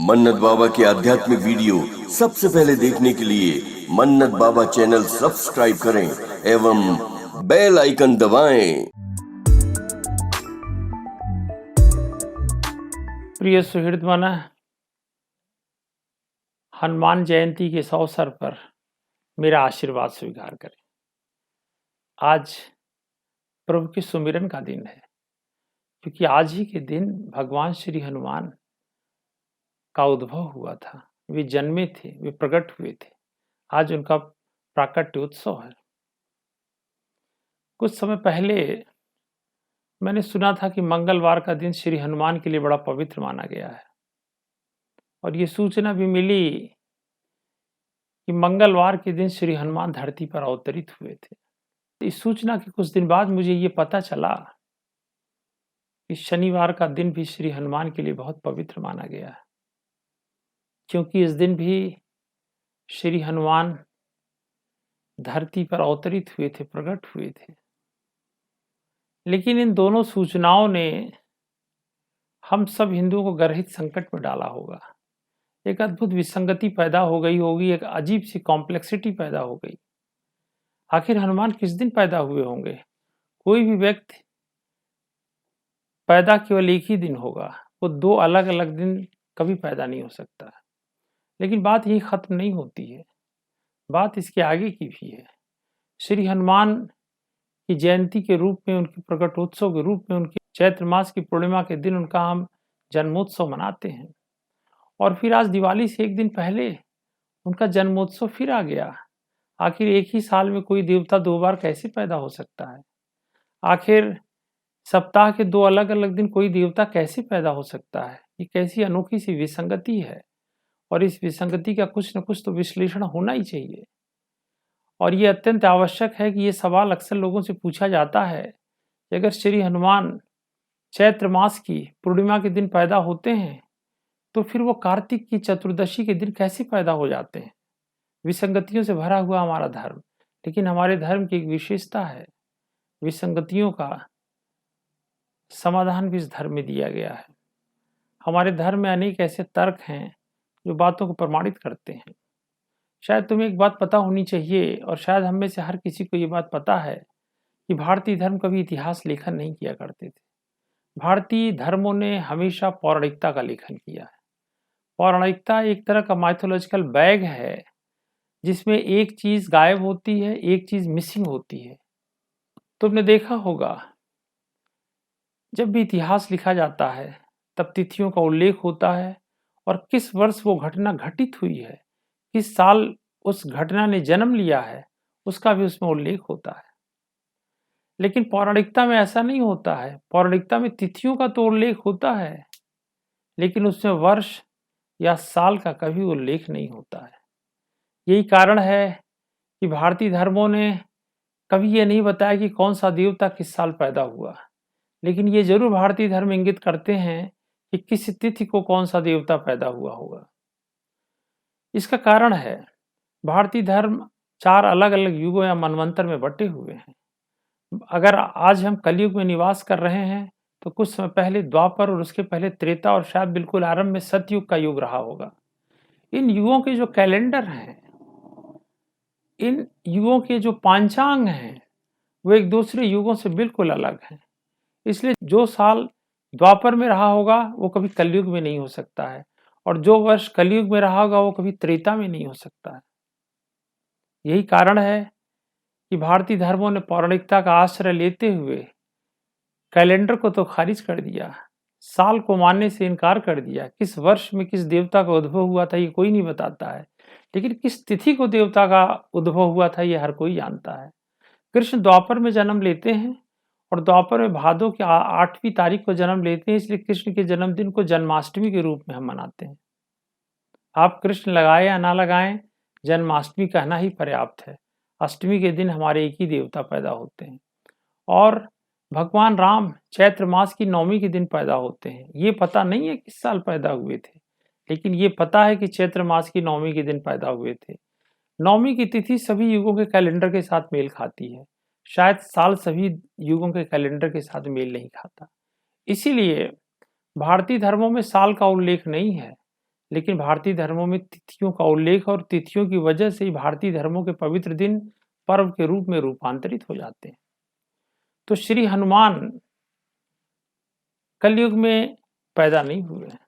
मन्नत बाबा के आध्यात्मिक वीडियो सबसे पहले देखने के लिए मन्नत बाबा चैनल सब्सक्राइब करें एवं बेल आइकन दबाएं। प्रिय सुहृदमन, हनुमान जयंती के इस अवसर पर मेरा आशीर्वाद स्वीकार करें। आज प्रभु के सुमिरन का दिन है, क्योंकि आज ही के दिन भगवान श्री हनुमान का उद्भव हुआ था। वे जन्मे थे, वे प्रकट हुए थे। आज उनका प्राकट्य उत्सव है। कुछ समय पहले मैंने सुना था कि मंगलवार का दिन श्री हनुमान के लिए बड़ा पवित्र माना गया है, और ये सूचना भी मिली कि मंगलवार के दिन श्री हनुमान धरती पर अवतरित हुए थे। इस सूचना के कुछ दिन बाद मुझे ये पता चला कि शनिवार का दिन भी श्री हनुमान के लिए बहुत पवित्र माना गया है, क्योंकि इस दिन भी श्री हनुमान धरती पर अवतरित हुए थे, प्रकट हुए थे। लेकिन इन दोनों सूचनाओं ने हम सब हिंदुओं को गर्हित संकट में डाला होगा। एक अद्भुत विसंगति पैदा हो गई होगी, एक अजीब सी कॉम्प्लेक्सिटी पैदा हो गई। आखिर हनुमान किस दिन पैदा हुए होंगे? कोई भी व्यक्ति पैदा केवल एक ही दिन होगा, वो दो अलग अलग दिन कभी पैदा नहीं हो सकता। लेकिन बात यही खत्म नहीं होती है, बात इसके आगे की भी है। श्री हनुमान की जयंती के रूप में, उनके प्रकटोत्सव के रूप में, उनके चैत्र मास की पूर्णिमा के दिन उनका हम जन्मोत्सव मनाते हैं। और फिर आज दिवाली से एक दिन पहले उनका जन्मोत्सव फिर आ गया। आखिर एक ही साल में कोई देवता दो बार कैसे पैदा हो सकता है? आखिर सप्ताह के दो अलग अलग दिन कोई देवता कैसे पैदा हो सकता है? ये कैसी अनोखी सी विसंगति है, और इस विसंगति का कुछ न कुछ तो विश्लेषण होना ही चाहिए। और ये अत्यंत आवश्यक है कि ये सवाल अक्सर लोगों से पूछा जाता है कि अगर श्री हनुमान चैत्र मास की पूर्णिमा के दिन पैदा होते हैं, तो फिर वो कार्तिक की चतुर्दशी के दिन कैसे पैदा हो जाते हैं? विसंगतियों से भरा हुआ हमारा धर्म। लेकिन हमारे धर्म की एक विशेषता है, विसंगतियों का समाधान भी इस धर्म में दिया गया है। हमारे धर्म में अनेक ऐसे तर्क हैं जो बातों को प्रमाणित करते हैं। शायद तुम्हें एक बात पता होनी चाहिए, और शायद हम में से हर किसी को ये बात पता है कि भारतीय धर्म कभी इतिहास लेखन नहीं किया करते थे। भारतीय धर्मों ने हमेशा पौराणिकता का लेखन किया है। पौराणिकता एक तरह का माइथोलॉजिकल बैग है, जिसमें एक चीज गायब होती है, एक चीज मिसिंग होती है। तुमने देखा होगा, जब भी इतिहास लिखा जाता है तब तिथियों का उल्लेख होता है, और किस वर्ष वो घटना घटित हुई है, किस साल उस घटना ने जन्म लिया है, उसका भी उसमें उल्लेख होता है। लेकिन पौराणिकता में ऐसा नहीं होता है। पौराणिकता में तिथियों का तो उल्लेख होता है, लेकिन उसमें वर्ष या साल का कभी उल्लेख नहीं होता है। यही कारण है कि भारतीय धर्मों ने कभी ये नहीं बताया कि कौन सा देवता किस साल पैदा हुआ, लेकिन ये जरूर भारतीय धर्म इंगित करते हैं कि किस तिथि को कौन सा देवता पैदा हुआ होगा। इसका कारण है, भारतीय धर्म चार अलग अलग युगों या मनवंतर में बटे हुए हैं। अगर आज हम कलयुग में निवास कर रहे हैं, तो कुछ समय पहले द्वापर, और उसके पहले त्रेता, और शायद बिल्कुल आरंभ में सतयुग का युग रहा होगा। इन युगों के जो कैलेंडर हैं, इन युगों के जो पांचांग हैं, वो एक दूसरे युगों से बिल्कुल अलग हैं। इसलिए जो साल द्वापर में रहा होगा वो कभी कलयुग में नहीं हो सकता है, और जो वर्ष कलयुग में रहा होगा वो कभी त्रेता में नहीं हो सकता है। यही कारण है कि भारतीय धर्मों ने पौराणिकता का आश्रय लेते हुए कैलेंडर को तो खारिज कर दिया, साल को मानने से इनकार कर दिया। किस वर्ष में किस देवता का उद्भव हुआ था ये कोई नहीं बताता है, लेकिन किस तिथि को देवता का उद्भव हुआ था ये हर कोई जानता है। कृष्ण द्वापर में जन्म लेते हैं, और द्वापर में भादों की 8वीं तारीख को जन्म लेते हैं, इसलिए कृष्ण के जन्मदिन को जन्माष्टमी के रूप में हम मनाते हैं। आप कृष्ण लगाए या ना लगाएं, जन्माष्टमी कहना ही पर्याप्त है। अष्टमी के दिन हमारे एक ही देवता पैदा होते हैं, और भगवान राम चैत्र मास की 9वीं के दिन पैदा होते हैं। ये पता नहीं है किस साल पैदा हुए थे, लेकिन ये पता है कि चैत्र मास की 9वीं के दिन पैदा हुए थे। 9वीं की तिथि सभी युगों के कैलेंडर के साथ मेल खाती है, शायद साल सभी युगों के कैलेंडर के साथ मेल नहीं खाता। इसीलिए भारतीय धर्मों में साल का उल्लेख नहीं है, लेकिन भारतीय धर्मों में तिथियों का उल्लेख और तिथियों की वजह से ही भारतीय धर्मों के पवित्र दिन पर्व के रूप में रूपांतरित हो जाते हैं। तो श्री हनुमान कलयुग में पैदा नहीं हुए हैं,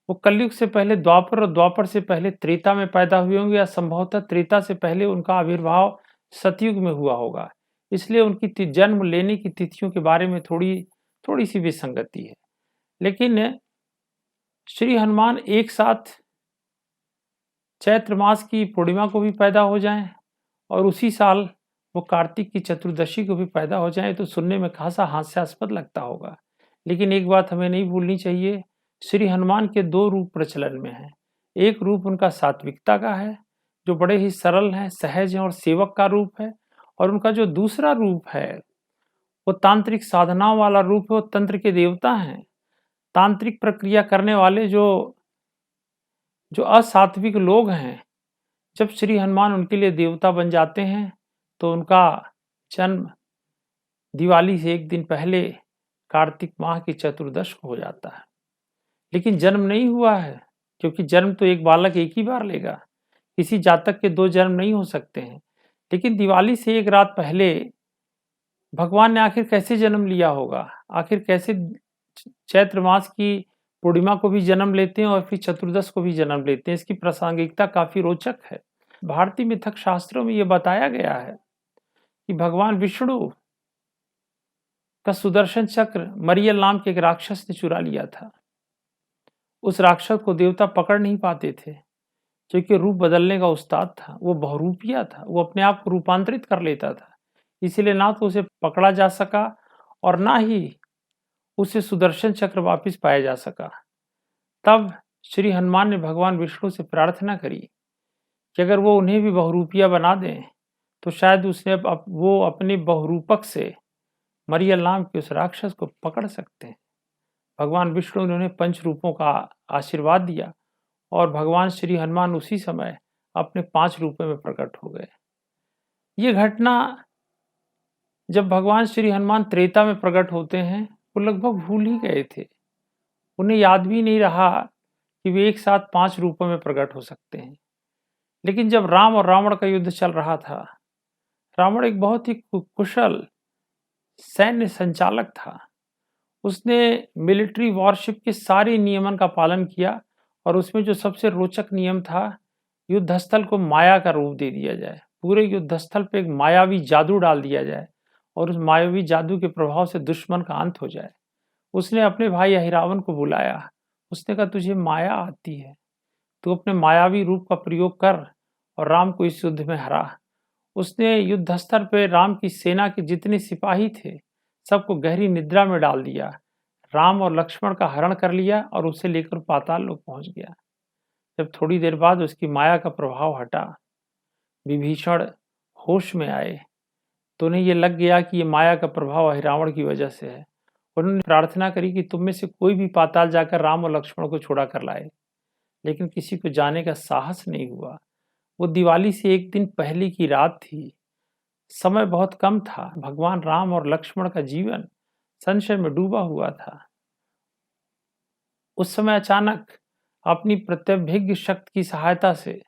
वो कलयुग से पहले द्वापर और द्वापर से पहले त्रेता में पैदा हुए होंगे, या संभवतः त्रेता से पहले उनका आविर्भाव सतयुग में हुआ होगा। इसलिए उनकी जन्म लेने की तिथियों के बारे में थोड़ी सी विसंगति है। लेकिन श्री हनुमान एक साथ चैत्र मास की पूर्णिमा को भी पैदा हो जाएं और उसी साल वो कार्तिक की चतुर्दशी को भी पैदा हो जाएं, तो सुनने में खासा हास्यास्पद लगता होगा। लेकिन एक बात हमें नहीं भूलनी चाहिए, श्री हनुमान के दो रूप प्रचलन में हैं। एक रूप उनका सात्विकता का है, जो बड़े ही सरल हैं, सहज हैं और सेवक का रूप है। और उनका जो दूसरा रूप है वो तांत्रिक साधनाओं वाला रूप है, वो तंत्र के देवता हैं। तांत्रिक प्रक्रिया करने वाले जो असात्विक लोग हैं, जब श्री हनुमान उनके लिए देवता बन जाते हैं तो उनका जन्म दिवाली से एक दिन पहले कार्तिक माह की चतुर्दश को हो जाता है। लेकिन जन्म नहीं हुआ है, क्योंकि जन्म तो एक बालक एक ही बार लेगा, किसी जातक के दो जन्म नहीं हो सकते हैं। लेकिन दिवाली से एक रात पहले भगवान ने आखिर कैसे जन्म लिया होगा, आखिर कैसे चैत्र मास की पूर्णिमा को भी जन्म लेते हैं और फिर चतुर्दश को भी जन्म लेते हैं, इसकी प्रासंगिकता काफी रोचक है। भारतीय मिथक शास्त्रों में यह बताया गया है कि भगवान विष्णु का सुदर्शन चक्र मरियल नाम के एक राक्षस ने चुरा लिया था। उस राक्षस को देवता पकड़ नहीं पाते थे, क्योंकि रूप बदलने का उस्ताद था, वो बहुरूपिया था, वो अपने आप को रूपांतरित कर लेता था। इसीलिए ना तो उसे पकड़ा जा सका और ना ही उसे सुदर्शन चक्र वापस पाया जा सका। तब श्री हनुमान ने भगवान विष्णु से प्रार्थना करी कि अगर वो उन्हें भी बहुरूपिया बना दें तो शायद वो अपने बहुरूपक से मरियल नाम के उस राक्षस को पकड़ सकते हैं। भगवान विष्णु ने उन्हें पंच रूपों का आशीर्वाद दिया और भगवान श्री हनुमान उसी समय अपने 5 रूपों में प्रकट हो गए। ये घटना जब भगवान श्री हनुमान त्रेता में प्रकट होते हैं, वो लगभग भूल ही गए थे। उन्हें याद भी नहीं रहा कि वे एक साथ 5 रूपों में प्रकट हो सकते हैं। लेकिन जब राम और रावण का युद्ध चल रहा था, रावण एक बहुत ही कुशल सैन्य संचालक था। उसने मिलिट्री वॉरशिप के सारे नियमन का पालन किया और उसमें जो सबसे रोचक नियम था, युद्धस्थल को माया का रूप दे दिया जाए, पूरे युद्धस्थल पे एक मायावी जादू डाल दिया जाए और उस मायावी जादू के प्रभाव से दुश्मन का अंत हो जाए। उसने अपने भाई अहिरावण को बुलाया, उसने कहा तुझे माया आती है, तू अपने मायावी रूप का प्रयोग कर और राम को इस युद्ध में हरा। उसने युद्धस्थल पर राम की सेना के जितने सिपाही थे सबको गहरी निद्रा में डाल दिया। राम और लक्ष्मण का हरण कर लिया और उसे लेकर पाताल लोक पहुंच गया। जब थोड़ी देर बाद उसकी माया का प्रभाव हटा, विभीषण होश में आए तो उन्हें यह लग गया कि ये माया का प्रभाव अहिरावण की वजह से है। उन्होंने प्रार्थना करी कि तुम में से कोई भी पाताल जाकर राम और लक्ष्मण को छुड़ा कर लाए, लेकिन किसी को जाने का साहस नहीं हुआ। वो दिवाली से एक दिन पहले की रात थी, समय बहुत कम था। भगवान राम और लक्ष्मण का जीवन संशय में डूबा हुआ था। उस समय अचानक अपनी प्रत्यभिज्ञ शक्ति की सहायता से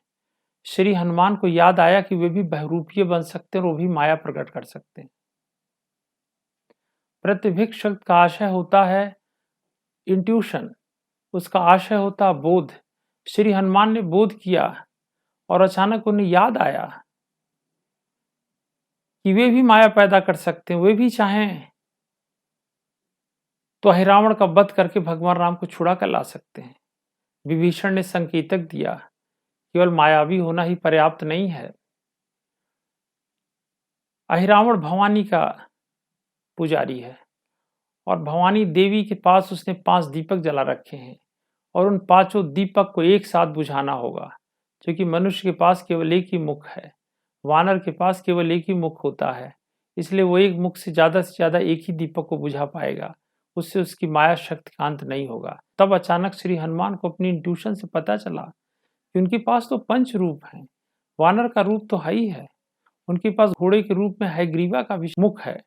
श्री हनुमान को याद आया कि वे भी बहुरूपीय बन सकते हैं और वो भी माया प्रकट कर सकते हैं। प्रत्यभिज्ञ शक्ति का आशय होता है इंट्यूशन, उसका आशय होता बोध। श्री हनुमान ने बोध किया और अचानक उन्हें याद आया कि वे भी माया पैदा कर सकते हैं, वे भी चाहें तो अहिरावण का वध करके भगवान राम को छुड़ा कर ला सकते हैं। विभीषण ने संकेतक दिया, केवल मायावी होना ही पर्याप्त नहीं है। अहिरावण भवानी का पुजारी है और भवानी देवी के पास उसने 5 दीपक जला रखे हैं और उन 5 दीपक को एक साथ बुझाना होगा, क्योंकि मनुष्य के पास केवल एक ही मुख है, वानर के पास केवल एक ही मुख होता है। इसलिए वो एक मुख से ज़्यादा एक ही दीपक को बुझा पाएगा, उससे उसकी माया शक्ति का अंत नहीं होगा। तब अचानक श्री हनुमान को अपनी इंट्यूशन से पता चला कि उनके पास तो 5 रूप हैं, वानर का रूप तो है ही है, उनके पास घोड़े के रूप में हयग्रीवा का भी मुख है,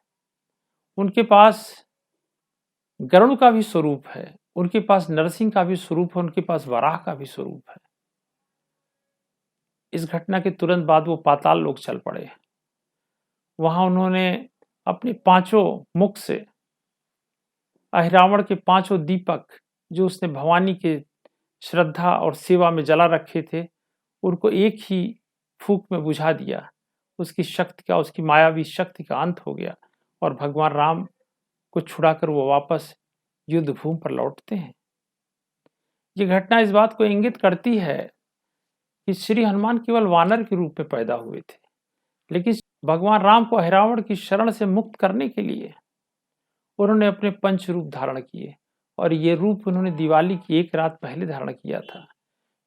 उनके पास गरुड़ का भी स्वरूप है, उनके पास नरसिंह का भी स्वरूप है, उनके पास वराह का भी स्वरूप है। इस घटना के तुरंत बाद वो पाताल लोक चल पड़े। वहां उन्होंने अपने 5 मुख से अहिरावण के 5 दीपक जो उसने भवानी के श्रद्धा और सेवा में जला रखे थे, उनको एक ही फूंक में बुझा दिया। उसकी शक्ति का, उसकी मायावी शक्ति का अंत हो गया और भगवान राम को छुड़ाकर वो वापस युद्ध भूमि पर लौटते हैं। ये घटना इस बात को इंगित करती है कि श्री हनुमान केवल वानर के रूप में पैदा हुए थे, लेकिन भगवान राम को अहिरावण की शरण से मुक्त करने के लिए उन्होंने अपने पंच रूप धारण किए। और ये रूप उन्होंने दिवाली की एक रात पहले धारण किया था,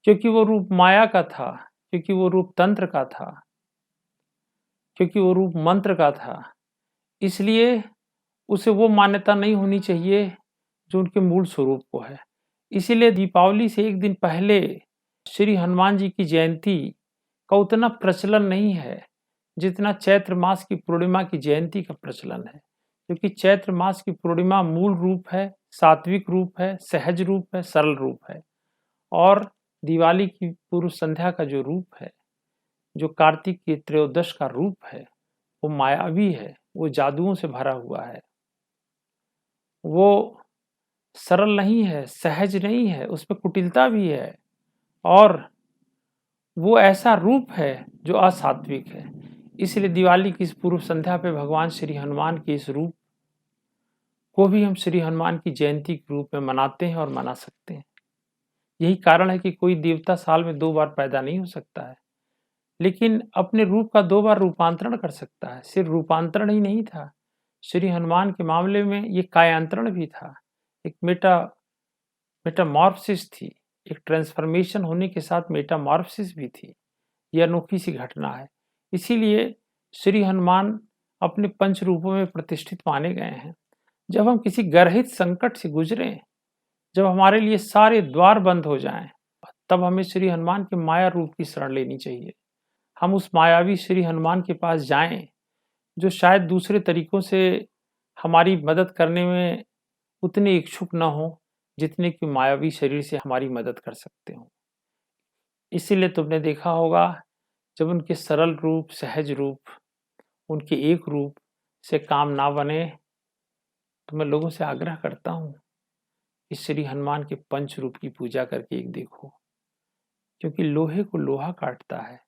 क्योंकि वो रूप माया का था, क्योंकि वो रूप तंत्र का था, क्योंकि वो रूप मंत्र का था। इसलिए उसे वो मान्यता नहीं होनी चाहिए जो उनके मूल स्वरूप को है। इसीलिए दीपावली से एक दिन पहले श्री हनुमान जी की जयंती का उतना प्रचलन नहीं है जितना चैत्र मास की पूर्णिमा की जयंती का प्रचलन है, क्योंकि चैत्र मास की पूर्णिमा मूल रूप है, सात्विक रूप है, सहज रूप है, सरल रूप है। और दिवाली की पूर्व संध्या का जो रूप है, जो कार्तिक की त्रयोदश का रूप है, वो मायावी है, वो जादुओं से भरा हुआ है, वो सरल नहीं है, सहज नहीं है, उसमें कुटिलता भी है और वो ऐसा रूप है जो असात्विक है। इसलिए दिवाली की इस पूर्व संध्या पे भगवान श्री हनुमान के इस रूप को भी हम श्री हनुमान की जयंती के रूप में मनाते हैं और मना सकते हैं। यही कारण है कि कोई देवता साल में 2 बार पैदा नहीं हो सकता है, लेकिन अपने रूप का 2 बार रूपांतरण कर सकता है। सिर्फ रूपांतरण ही नहीं था, श्री हनुमान के मामले में ये कायांतरण भी था, एक मेटामॉर्फसिस थी, एक ट्रांसफॉर्मेशन होने के साथ मेटामॉर्फसिस भी थी। ये अनोखी सी घटना है। इसीलिए श्री हनुमान अपने पंच रूपों में प्रतिष्ठित माने गए हैं। जब हम किसी गर्हित संकट से गुजरें, जब हमारे लिए सारे द्वार बंद हो जाएं, तब हमें श्री हनुमान के माया रूप की शरण लेनी चाहिए। हम उस मायावी श्री हनुमान के पास जाएं, जो शायद दूसरे तरीकों से हमारी मदद करने में उतने इच्छुक न हो जितने कि मायावी शरीर से हमारी मदद कर सकते हो। इसीलिए तुमने देखा होगा, जब उनके सरल रूप, सहज रूप, उनके एक रूप से काम ना बने, तो मैं लोगों से आग्रह करता हूँ कि श्री हनुमान के पंच रूप की पूजा करके एक देखो, क्योंकि लोहे को लोहा काटता है।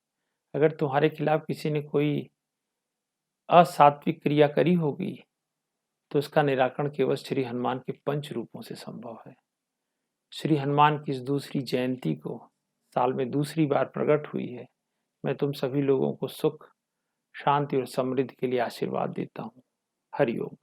अगर तुम्हारे खिलाफ किसी ने कोई असात्विक क्रिया करी होगी, तो उसका निराकरण केवल श्री हनुमान के पंच रूपों से संभव है। श्री हनुमान की इस दूसरी जयंती को साल में दूसरी बार प्रकट हुई है। मैं तुम सभी लोगों को सुख, शांति और समृद्धि के लिए आशीर्वाद देता हूँ। हरि ओम।